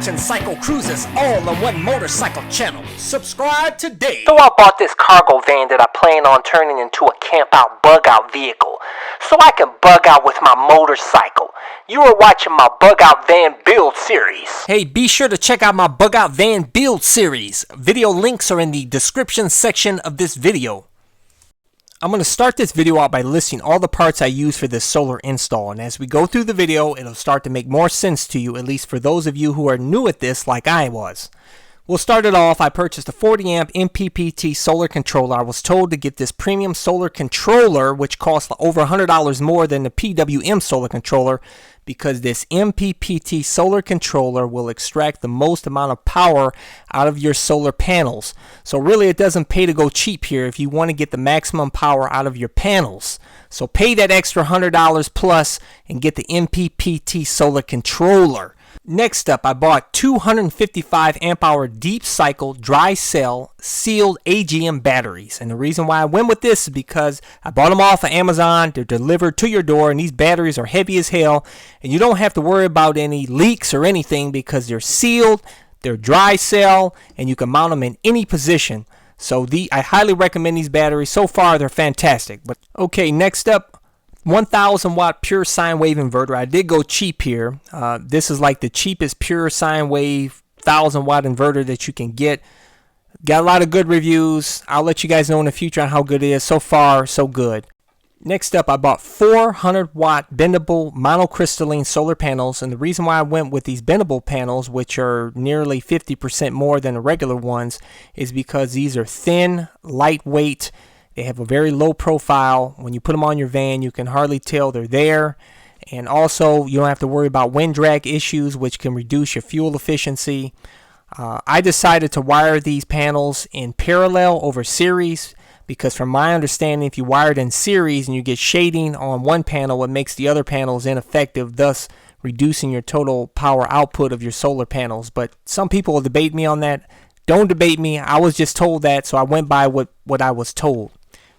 watching CycleCruza's all-in-one motorcycle channel. Subscribe today. So I bought this cargo van that I plan on turning into a camp-out, bug-out vehicle, so I can bug out with my motorcycle. You are watching my bug-out van build series. Hey, be sure to check out my bug-out van build series. Video links are in the description section of this video. I'm going to start this video out by listing all the parts I use for this solar install, and as we go through the video, it'll start to make more sense to you, at least for those of you who are new at this like I was. We'll start it off. I purchased a 40 amp mppt solar controller. I was told to get this premium solar controller, which costs over $100 more than the PWM solar controller, because this mppt solar controller will extract the most amount of power out of your solar panels. So really it doesn't pay to go cheap here if you want to get the maximum power out of your panels. So pay that extra $100 plus and get the mppt solar controller. Next up, I bought 255 amp hour deep cycle dry cell sealed AGM batteries, and the reason why I went with this is because I bought them off of Amazon. They're delivered to your door, and these batteries are heavy as hell, and you don't have to worry about any leaks or anything because they're sealed, they're dry cell, and you can mount them in any position. So I highly recommend these batteries. So far they're fantastic. But okay, next up, 1000 watt pure sine wave inverter. I did go cheap here. This is like the cheapest pure sine wave 1000 watt inverter that you can get. Got a lot of good reviews. I'll let you guys know in the future on how good it is. So far, so good. Next up, I bought 400 watt bendable monocrystalline solar panels, and the reason why I went with these bendable panels, which are nearly 50% more than the regular ones, is because these are thin, lightweight. They have a very low profile. When you put them on your van, you can hardly tell they're there. And also, you don't have to worry about wind drag issues, which can reduce your fuel efficiency. I decided to wire these panels in parallel over series because from my understanding, if you wire it in series and you get shading on one panel, it makes the other panels ineffective, thus reducing your total power output of your solar panels. But some people will debate me on that. Don't debate me. I was just told that, so I went by what I was told.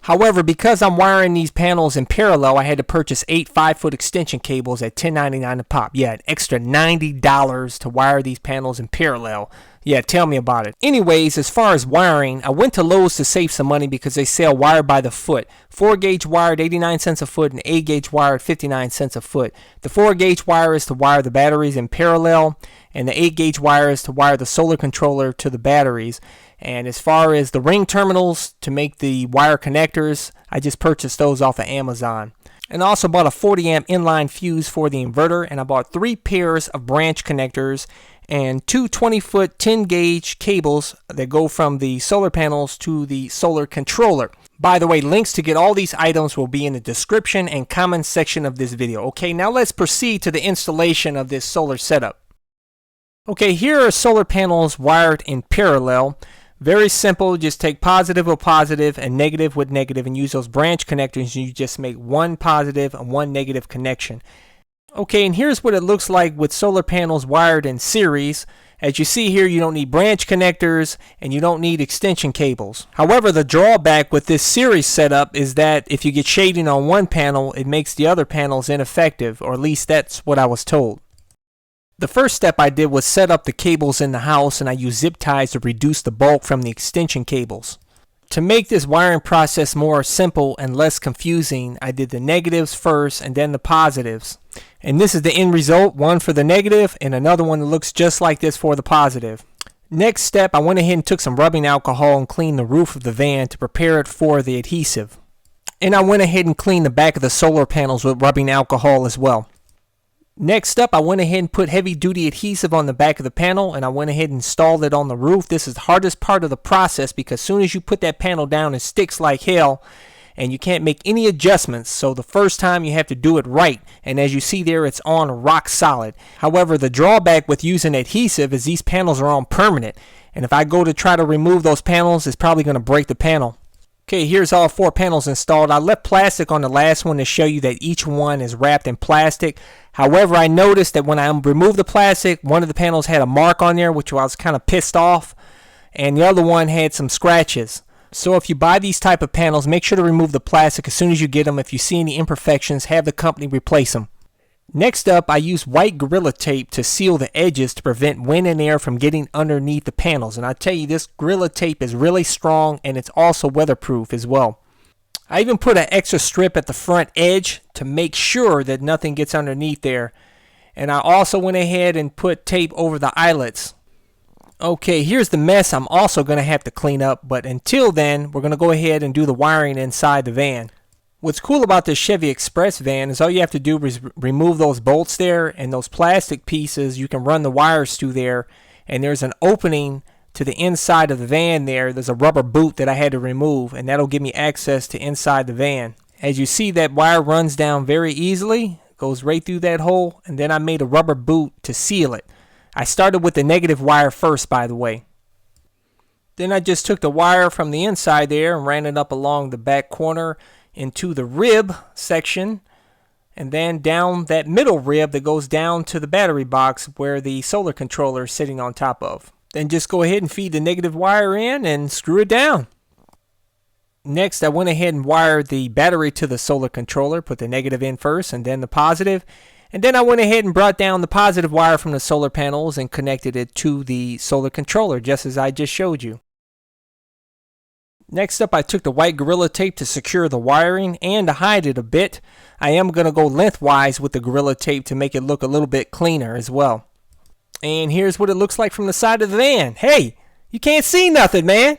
However, because I'm wiring these panels in parallel, I had to purchase 8 5-foot extension cables at $10.99 a pop. Yeah, an extra $90 to wire these panels in parallel. Yeah, tell me about it. Anyways, as far as wiring, I went to Lowe's to save some money because they sell wire by the foot. 4-gauge wire at 89 cents a foot and 8-gauge wire at 59 cents a foot. The 4-gauge wire is to wire the batteries in parallel, and the 8-gauge wire is to wire the solar controller to the batteries. And as far as the ring terminals to make the wire connectors, I just purchased those off of Amazon. And I also bought a 40 amp inline fuse for the inverter, and I bought 3 pairs of branch connectors and 2 20-foot 10-gauge cables that go from the solar panels to the solar controller. By the way, links to get all these items will be in the description and comment section of this video. Okay, now let's proceed to the installation of this solar setup. Okay, here are solar panels wired in parallel. Very simple. Just take positive with positive and negative with negative and use those branch connectors, and you just make one positive and one negative connection. Okay, and here's what it looks like with solar panels wired in series. As you see here, you don't need branch connectors and you don't need extension cables. However, the drawback with this series setup is that if you get shading on one panel, it makes the other panels ineffective, or at least that's what I was told. The first step I did was set up the cables in the house, and I used zip ties to reduce the bulk from the extension cables. To make this wiring process more simple and less confusing, I did the negatives first and then the positives. And this is the end result, one for the negative and another one that looks just like this for the positive. Next step, I went ahead and took some rubbing alcohol and cleaned the roof of the van to prepare it for the adhesive. And I went ahead and cleaned the back of the solar panels with rubbing alcohol as well. Next up, I went ahead and put heavy duty adhesive on the back of the panel, and I went ahead and installed it on the roof. This is the hardest part of the process because as soon as you put that panel down, it sticks like hell and you can't make any adjustments. So the first time you have to do it right, and as you see there, it's on rock solid. However, the drawback with using adhesive is these panels are on permanent, and if I go to try to remove those panels, it's probably going to break the panel. Okay, here's all 4 panels installed. I left plastic on the last one to show you that each one is wrapped in plastic. However, I noticed that when I removed the plastic, one of the panels had a mark on there, which I was kind of pissed off, and the other one had some scratches. So if you buy these type of panels, make sure to remove the plastic as soon as you get them. If you see any imperfections, have the company replace them. Next up, I use white Gorilla Tape to seal the edges to prevent wind and air from getting underneath the panels. And I tell you, this Gorilla Tape is really strong and it's also weatherproof as well. I even put an extra strip at the front edge to make sure that nothing gets underneath there. And I also went ahead and put tape over the eyelets. Okay, here's the mess I'm also going to have to clean up. But until then, we're going to go ahead and do the wiring inside the van. What's cool about this Chevy Express van is all you have to do is remove those bolts there, and those plastic pieces, you can run the wires through there, and there's an opening to the inside of the van there. There's a rubber boot that I had to remove, and that'll give me access to inside the van. As you see, that wire runs down very easily, goes right through that hole, and then I made a rubber boot to seal it. I started with the negative wire first, by the way. Then I just took the wire from the inside there and ran it up along the back corner into the rib section, and then down that middle rib that goes down to the battery box where the solar controller is sitting on top of. Then just go ahead and feed the negative wire in and screw it down. Next, I went ahead and wired the battery to the solar controller, put the negative in first and then the positive, and then I went ahead and brought down the positive wire from the solar panels and connected it to the solar controller just as I just showed you. Next up, I took the white Gorilla Tape to secure the wiring and to hide it a bit. I am going to go lengthwise with the Gorilla Tape to make it look a little bit cleaner as well. And here's what it looks like from the side of the van. Hey, you can't see nothing, man.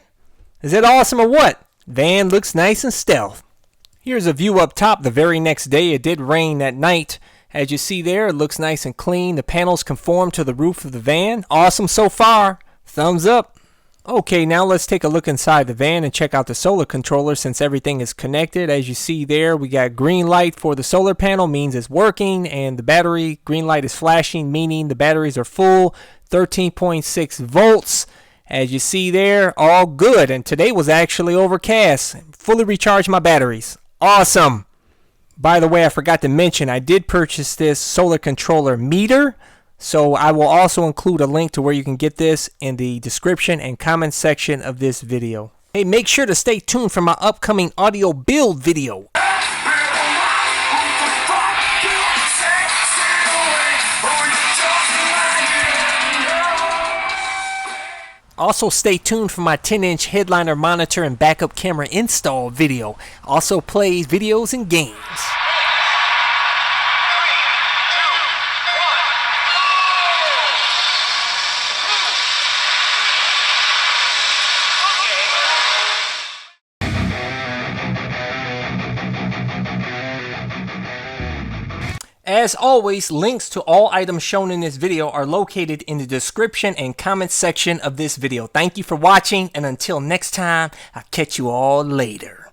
Is that awesome or what? Van looks nice and stealth. Here's a view up top the very next day. It did rain that night. As you see there, it looks nice and clean. The panels conform to the roof of the van. Awesome so far. Thumbs up. Okay, now let's take a look inside the van and check out the solar controller since everything is connected. As you see there, we got green light for the solar panel, means it's working, and the battery, green light is flashing, meaning the batteries are full, 13.6 volts. As you see there, all good, and today was actually overcast. Fully recharged my batteries. Awesome! By the way, I forgot to mention, I did purchase this solar controller meter. So I will also include a link to where you can get this in the description and comment section of this video. Hey, make sure to stay tuned for my upcoming audio build video. Also stay tuned for my 10-inch headliner monitor and backup camera install video. Also plays videos and games. As always, links to all items shown in this video are located in the description and comment section of this video. Thank you for watching, and until next time, I'll catch you all later.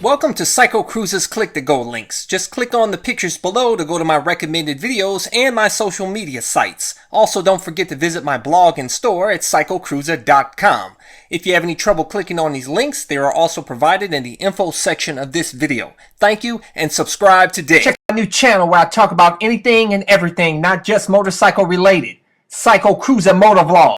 Welcome to CycleCruza's Click to Go links. Just click on the pictures below to go to my recommended videos and my social media sites. Also, don't forget to visit my blog and store at CycleCruza.com. If you have any trouble clicking on these links, they are also provided in the info section of this video. Thank you, and subscribe today. Check out my new channel where I talk about anything and everything, not just motorcycle related. CycleCruza Motovlog.